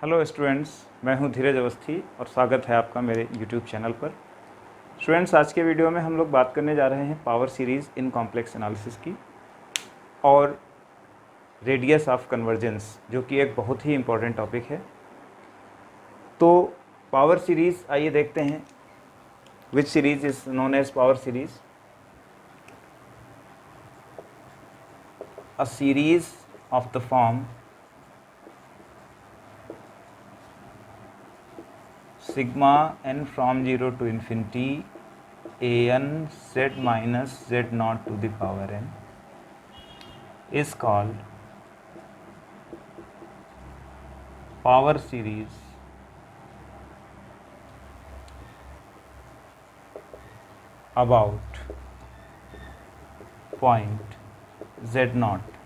Hello students, मैं हूं धीरज अवस्थी और स्वागत है आपका मेरे यूट्यूब चैनल पर। स्टूडेंट्स, आज के वीडियो में हम लोग बात करने जा रहे हैं power series in complex analysis की और रेडियस ऑफ कन्वर्जेंस, जो कि एक बहुत ही इम्पोर्टेंट टॉपिक है। तो पावर सीरीज़, आइए देखते हैं which series is known as power series. A series of the form sigma n from 0 to infinity an z minus z naught to the power n is called power series about point z naught.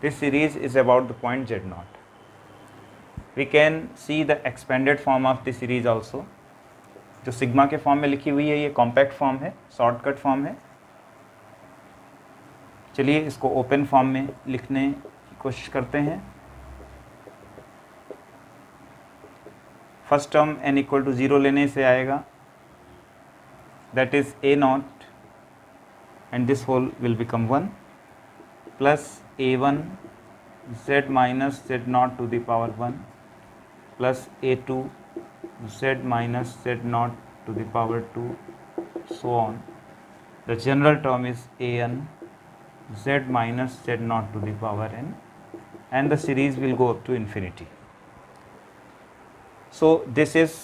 This series is about the point z naught. We can see the expanded form of the series also. जो sigma के form में लिखी हुई है ये compact form है, shortcut form है। चलिए इसको ओपन फॉर्म में लिखने की कोशिश करते हैं। First term n equal to 0 लेने से आएगा, that is a nought and this whole will become 1 plus a1 z minus z nought to the power 1 plus a2 z minus z naught to the power 2, so on. The general term is an z minus z naught to the power n, and the series will go up to infinity. So this is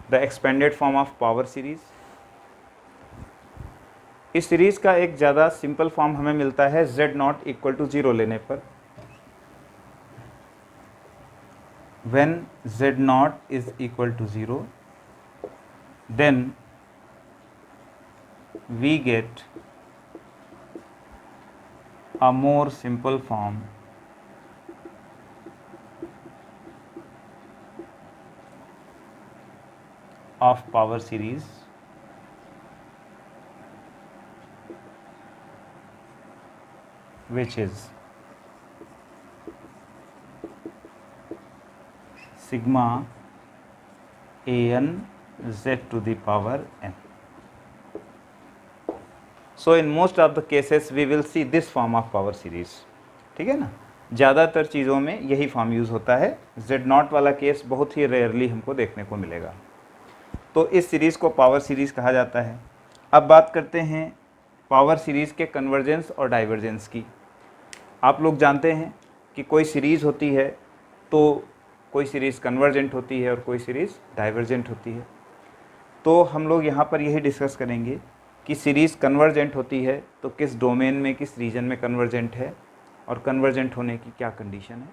the expanded form of power series. इस series का एक ज़्यादा simple form हमें मिलता है z not equal to 0 लेने पर। When z naught is equal to 0, then we get a more simple form of power series, which is sigma an z to the power n. So in most of the cases we will see this form of power series. ठीक है ना, ज़्यादातर चीज़ों में यही form use होता है। z not वाला केस बहुत ही रेयरली हमको देखने को मिलेगा। तो इस सीरीज़ को पावर सीरीज़ कहा जाता है। अब बात करते हैं पावर सीरीज़ के कन्वर्जेंस और डाइवर्जेंस की। आप लोग जानते हैं कि कोई सीरीज़ होती है तो कोई सीरीज़ कन्वर्जेंट होती है और कोई सीरीज़ डाइवर्जेंट होती है। तो हम लोग यहाँ पर यही डिस्कस करेंगे कि सीरीज़ कन्वर्जेंट होती है तो किस डोमेन में, किस रीजन में कन्वर्जेंट है और कन्वर्जेंट होने की क्या कंडीशन है।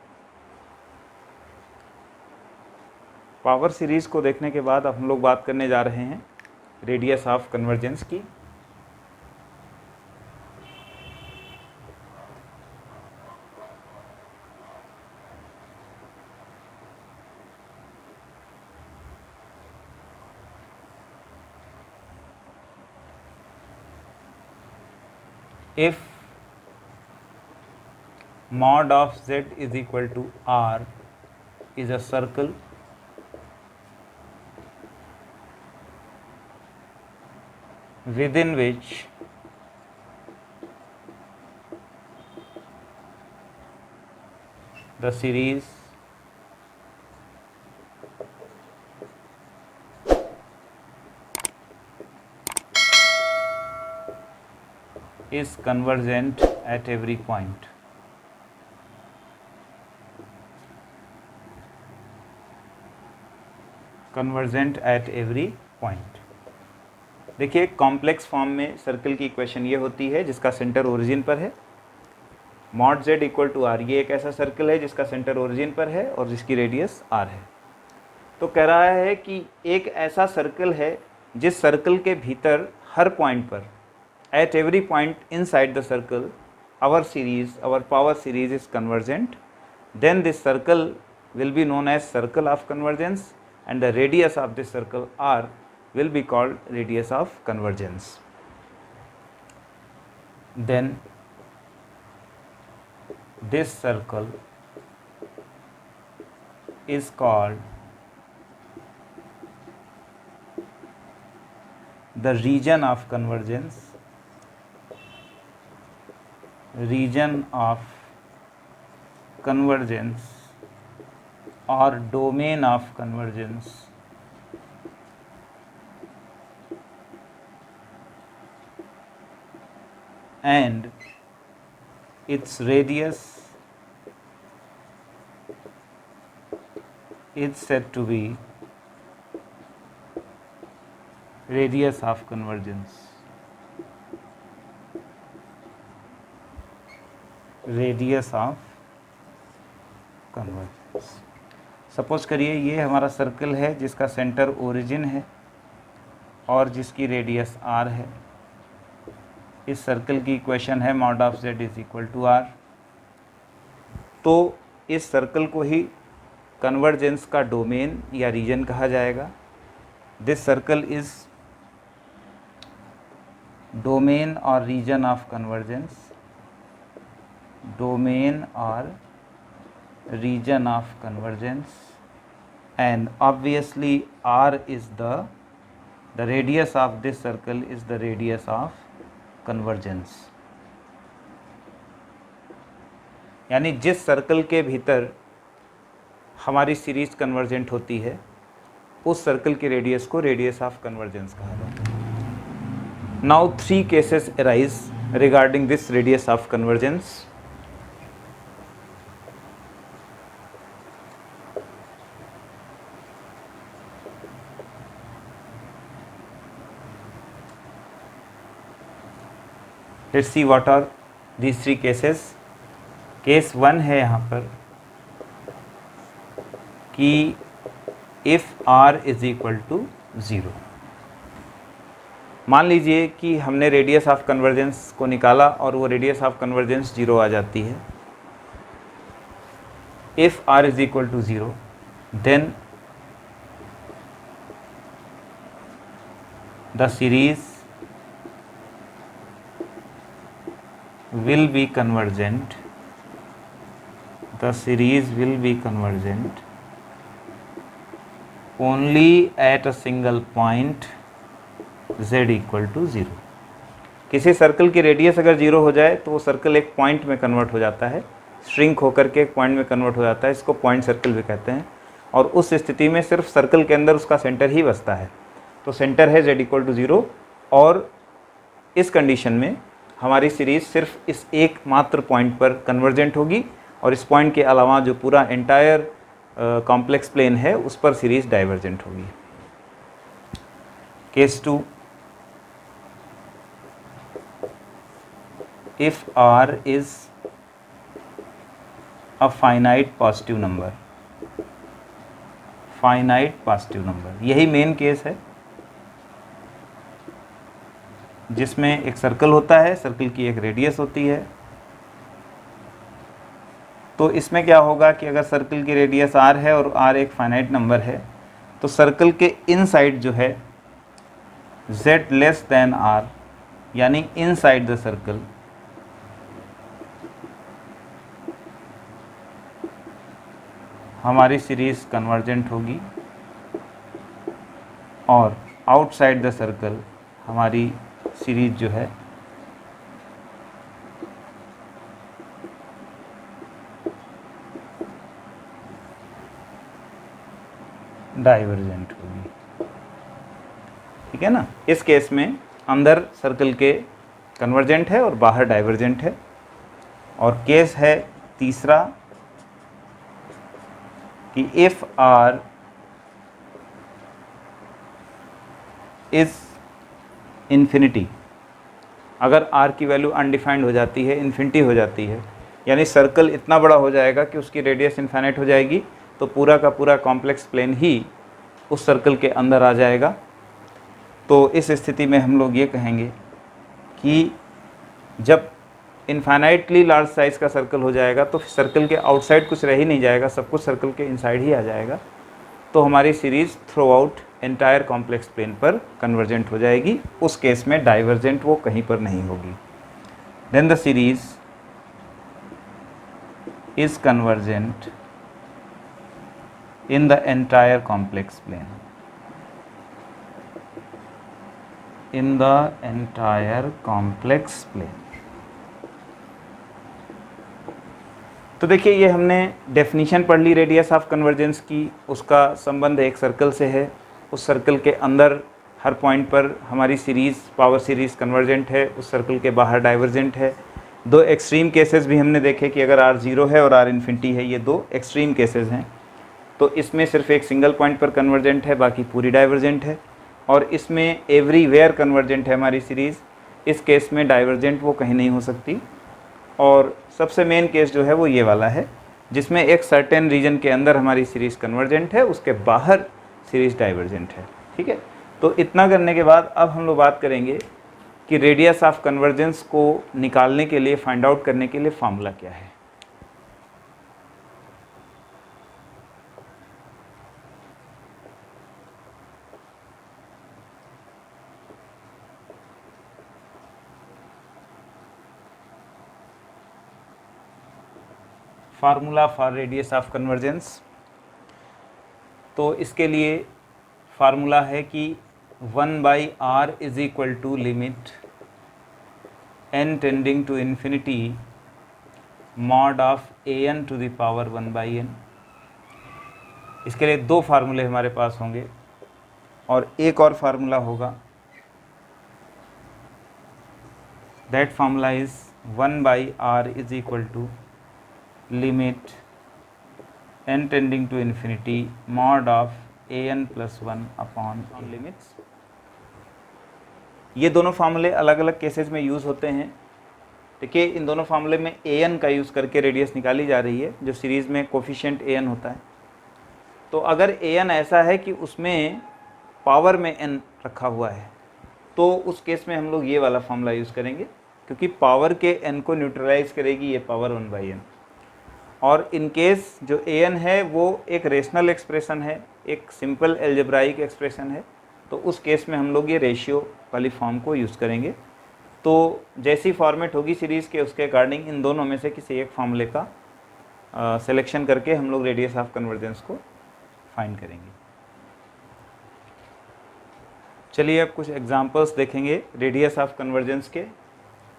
पावर सीरीज़ को देखने के बाद अब हम लोग बात करने जा रहे हैं रेडियस ऑफ कन्वर्जेंस की। If mod of z is equal to r is a circle within which the series is convergent at every point. Convergent at every point. देखिए, कॉम्प्लेक्स फॉर्म में सर्कल की इक्वेशन ये होती है जिसका centre origin पर है। Mod z equal to R, ये एक ऐसा सर्कल है जिसका सेंटर ओरिजिन पर है और जिसकी रेडियस r है। तो कह रहा है कि एक ऐसा सर्कल है जिस सर्कल के भीतर हर पॉइंट पर, at every point inside the circle, our power series is convergent, then this circle will be known as circle of convergence and the radius of this circle r will be called radius of convergence. Then this circle is called the region of convergence, or domain of convergence, and its radius is said to be radius of convergence. Radius of convergence. Suppose करिए ये हमारा circle है जिसका centre origin है और जिसकी radius r है। इस सर्कल की इक्वेशन है mod of z is equal to r। तो इस सर्कल को ही कन्वर्जेंस का डोमेन या रीजन कहा जाएगा। दिस सर्कल इज डोमेन और region of convergence, domain or region of convergence, and obviously r is the radius of this circle is the radius of convergence। यानी जिस सर्कल के भीतर हमारी सीरीज कन्वर्जेंट होती है उस सर्कल के रेडियस को रेडियस ऑफ कन्वर्जेंस कहा जाता है। Now 3 cases arise regarding this radius of convergence. Let's see what are these 3 cases। Case 1 है यहाँ पर कि if r is equal to 0। मान लीजिए कि हमने रेडियस ऑफ कन्वर्जेंस को निकाला और वो रेडियस ऑफ कन्वर्जेंस 0 आ जाती है। if r is equal to 0 then the series will be convergent, the series will be convergent only at a single point z equal to 0। किसी सर्कल की radius अगर 0 हो जाए तो वो सर्कल एक पॉइंट में कन्वर्ट हो जाता है, श्रिंक होकर के एक पॉइंट में कन्वर्ट हो जाता है। इसको पॉइंट सर्कल भी कहते हैं। और उस स्थिति में सिर्फ सर्कल के अंदर उसका सेंटर ही बसता है। तो सेंटर है z इक्वल टू 0 और इस कंडीशन में हमारी सीरीज सिर्फ इस एक मात्र पॉइंट पर कन्वर्जेंट होगी और इस पॉइंट के अलावा जो पूरा एंटायर कॉम्प्लेक्स प्लेन है उस पर सीरीज डाइवर्जेंट होगी। Case 2, if r is a finite positive number, finite positive number, यही मेन केस है जिसमें एक सर्कल होता है, सर्कल की एक रेडियस होती है। तो इसमें क्या होगा कि अगर सर्कल की रेडियस r है और r एक फाइनाइट नंबर है तो सर्कल के इनसाइड जो है z लेस देन r यानी इनसाइड द सर्कल हमारी सीरीज कन्वर्जेंट होगी और आउटसाइड द सर्कल हमारी सीरीज जो है डाइवर्जेंट होगी। ठीक है ना। इस केस में अंदर सर्कल के कन्वर्जेंट है और बाहर डाइवर्जेंट है। और केस है तीसरा कि इफ r इज इन्फिनिटी, अगर r की वैल्यू अनडिफाइंड हो जाती है, इन्फिनिटी हो जाती है, यानी सर्कल इतना बड़ा हो जाएगा कि उसकी रेडियस इन्फाइनाइट हो जाएगी, तो पूरा का पूरा कॉम्प्लेक्स प्लेन ही उस सर्कल के अंदर आ जाएगा। तो इस स्थिति में हम लोग ये कहेंगे कि जब इन्फाइनाइटली लार्ज साइज़ का सर्कल हो जाएगा तो सर्कल के आउटसाइड कुछ रह ही नहीं जाएगा, सब कुछ सर्कल के इनसाइड ही आ जाएगा। तो हमारी series throughout entire complex plane पर कन्वर्जेंट हो जाएगी। उस केस में डाइवर्जेंट वो कहीं पर नहीं होगी। Then the series is convergent in the entire complex plane, in the entire complex plane। तो देखिए ये हमने डेफिनीशन पढ़ ली रेडियस ऑफ कन्वर्जेंस की, उसका संबंध एक सर्कल से है, उस सर्कल के अंदर हर पॉइंट पर हमारी सीरीज़ पावर सीरीज़ कन्वर्जेंट है, उस सर्कल के बाहर डाइवर्जेंट है। दो एक्सट्रीम केसेस भी हमने देखे कि अगर r 0 है और r इन्फिनिटी है, ये दो एक्सट्रीम केसेस हैं। तो इसमें सिर्फ एक सिंगल पॉइंट पर कन्वर्जेंट है, बाकी पूरी डाइवर्जेंट है, और इसमें एवरीवेयर कन्वर्जेंट है हमारी सीरीज़। इस केस में डाइवर्जेंट वो कहीं नहीं हो सकती। और सबसे मेन केस जो है वो ये वाला है, जिसमें एक सर्टेन रीजन के अंदर हमारी सीरीज़ कन्वर्जेंट है, उसके बाहर सीरीज़ डाइवर्जेंट है। ठीक है, तो इतना करने के बाद अब हम लोग बात करेंगे कि रेडियस ऑफ कन्वर्जेंस को निकालने के लिए, फाइंड आउट करने के लिए फार्मूला क्या है। Formula for radius of convergence, तो इसके लिए फार्मूला है कि 1/r is equal to limit n tending to infinity mod of an to the power 1/n। इसके लिए दो फार्मूले हमारे पास होंगे और एक और फार्मूला होगा, that formula is 1/r is equal to limit n tending to infinity mod of an plus 1 upon limits. ये दोनों फार्मूले अलग अलग केसेस में यूज़ होते हैं। देखिए इन दोनों फार्मूले में an का यूज़ करके रेडियस निकाली जा रही है, जो सीरीज़ में कोफिशिएंट an होता है। तो अगर an ऐसा है कि उसमें पावर में n रखा हुआ है, तो उस केस में हम लोग ये वाला फार्मूला यूज़ करेंगे, क्योंकि पावर के n को न्यूट्रलाइज करेगी ये पावर 1/n। और इन केस जो an है वो एक रेशनल एक्सप्रेशन है, एक सिंपल एल्जेब्राइक एक्सप्रेशन है, तो उस केस में हम लोग ये रेशियो वाली फॉर्म को यूज़ करेंगे। तो जैसी फॉर्मेट होगी सीरीज़ के, उसके अकॉर्डिंग इन दोनों में से किसी एक फार्मूले का सिलेक्शन करके हम लोग रेडियस ऑफ कन्वर्जेंस को फाइंड करेंगे। चलिए अब कुछ एग्जांपल्स देखेंगे रेडियस ऑफ कन्वर्जेंस के।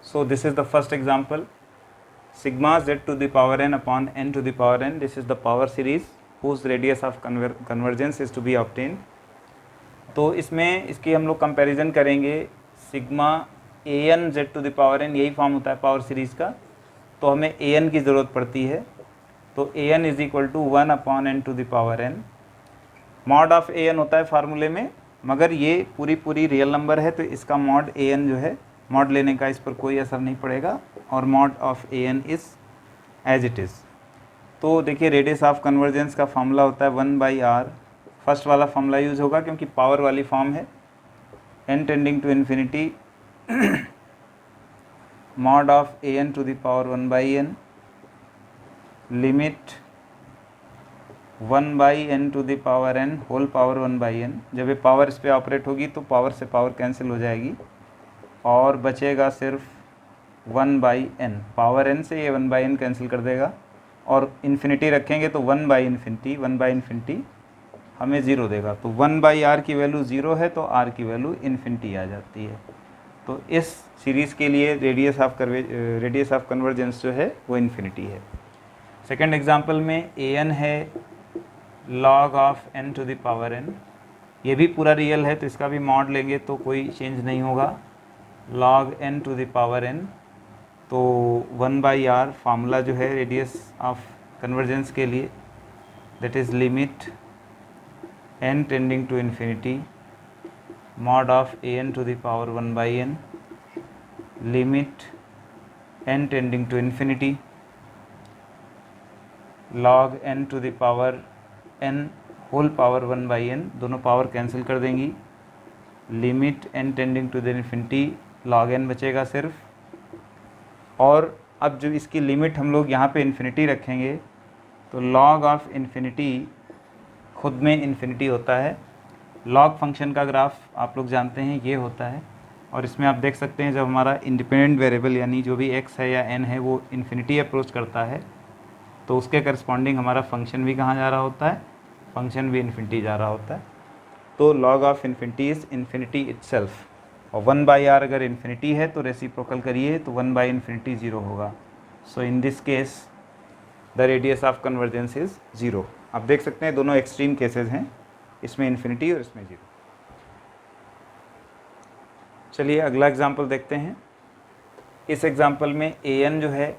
So this is the first example, sigma z to the power n upon n to the power n, this is the power series whose radius of convergence is to be obtained। तो इसमें इसकी हम लोग comparison करेंगे, sigma A N Z to the power N, यही form होता है power series का, तो हमें ए एन की ज़रूरत पड़ती है। तो a N is equal to 1 upon n to the power n. Mod of A n होता है फार्मूले में, मगर ये पूरी रियल नंबर है, तो इसका मॉड ए एन जो है, मॉड लेने का इस पर कोई असर नहीं पड़ेगा, और mod of A N is as it is. तो देखिए रेडियस ऑफ कन्वर्जेंस का फार्मूला होता है 1/r, फर्स्ट वाला फार्मूला यूज़ होगा क्योंकि पावर वाली फॉर्म है, n tending to infinity mod of A N to the power 1/n limit 1/n to the power n whole power 1/n। जब ये पावर इस पर ऑपरेट होगी तो पावर से पावर कैंसिल हो जाएगी और बचेगा सिर्फ 1/n। पावर n से ये 1/n कैंसिल कर देगा, और इन्फिनिटी रखेंगे तो 1/इन्फिनिटी हमें ज़ीरो देगा। तो 1/r की वैल्यू ज़ीरो है, तो r की वैल्यू इन्फिनिटी आ जाती है। तो इस सीरीज़ के लिए रेडियस ऑफ कन्वर्जेंस जो है वो इन्फिनिटी है। सेकेंड एग्जांपल में an है log of n to the power n, ये भी पूरा रियल है, तो इसका भी मॉड लेंगे तो कोई चेंज नहीं होगा, log n to the power n। तो 1/r फार्मूला जो है रेडियस ऑफ कन्वर्जेंस के लिए, that is limit n tending to infinity mod of an to the power 1/n limit n tending to infinity log n to the power n whole power 1/n, दोनों power cancel कर देंगी, limit n tending to the infinity log n बचेगा सिर्फ। और अब जो इसकी limit हम लोग यहाँ पे इन्फिनिटी रखेंगे, तो log ऑफ इन्फिनिटी खुद में इन्फिनिटी होता है। log फंक्शन का ग्राफ आप लोग जानते हैं ये होता है, और इसमें आप देख सकते हैं जब हमारा इंडिपेंडेंट वेरिएबल यानी जो भी x है या n है वो इन्फिनिटी अप्रोच करता है, तो उसके करस्पॉन्डिंग हमारा फंक्शन भी कहाँ जा रहा होता है, फंक्शन भी इन्फिनिटी जा रहा होता है। तो log of infinity is infinity itself, और 1/r अगर इन्फिनिटी है तो रेसिप्रोकल करिए तो 1/इन्फिनिटी 0 होगा। So in this case the radius of convergence is 0। आप देख सकते हैं दोनों एक्सट्रीम केसेस हैं, इसमें इन्फिनिटी और इसमें 0। चलिए अगला एग्जांपल देखते हैं। इस एग्जांपल में an जो है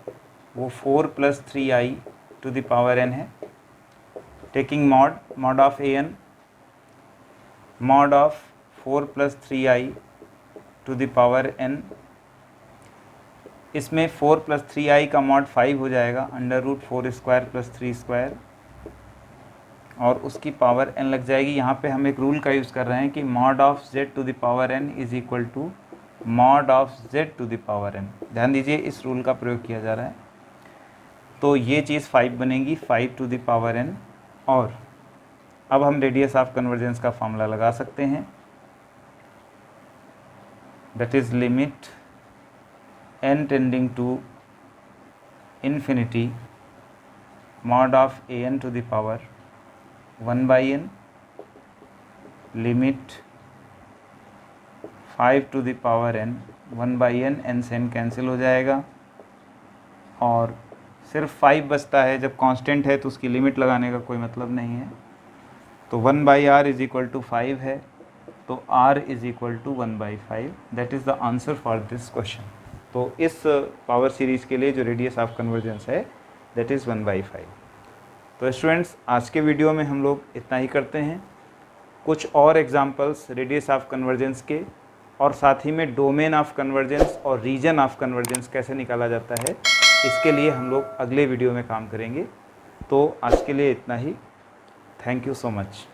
वो 4 + 3i to the power n है। Taking mod of an, mod of 4 + 3i to the power n, इसमें 4 + 3i का मॉड 5 हो जाएगा, √4² + 3², और उसकी पावर n लग जाएगी। यहाँ पे हम एक रूल का यूज़ कर रहे हैं कि mod of z to the power n is equal to mod of z to the power n। ध्यान दीजिए इस रूल का प्रयोग किया जा रहा है। तो ये चीज़ 5 बनेगी, 5 टू द पावर n। और अब हम रेडियस ऑफ कन्वर्जेंस का फॉर्मूला लगा सकते हैं, that is limit n tending to infinity mod of an to the power 1/n limit 5 to the power n 1/n, n से n कैंसिल हो जाएगा और सिर्फ 5 बचता है। जब कांस्टेंट है तो उसकी लिमिट लगाने का कोई मतलब नहीं है। तो 1/r इज़ इक्वल टू 5 है, तो r is equal to 1/5। That is the answer for this question. तो इस पावर सीरीज़ के लिए जो रेडियस ऑफ कन्वर्जेंस है दैट इज़ 1/5। तो स्टूडेंट्स आज के वीडियो में हम लोग इतना ही करते हैं। कुछ और एग्जांपल्स रेडियस ऑफ कन्वर्जेंस के, और साथ ही में डोमेन ऑफ कन्वर्जेंस और रीजन ऑफ कन्वर्जेंस कैसे निकाला जाता है, इसके लिए हम लोग अगले वीडियो में काम करेंगे। तो आज के लिए इतना ही। Thank you so much.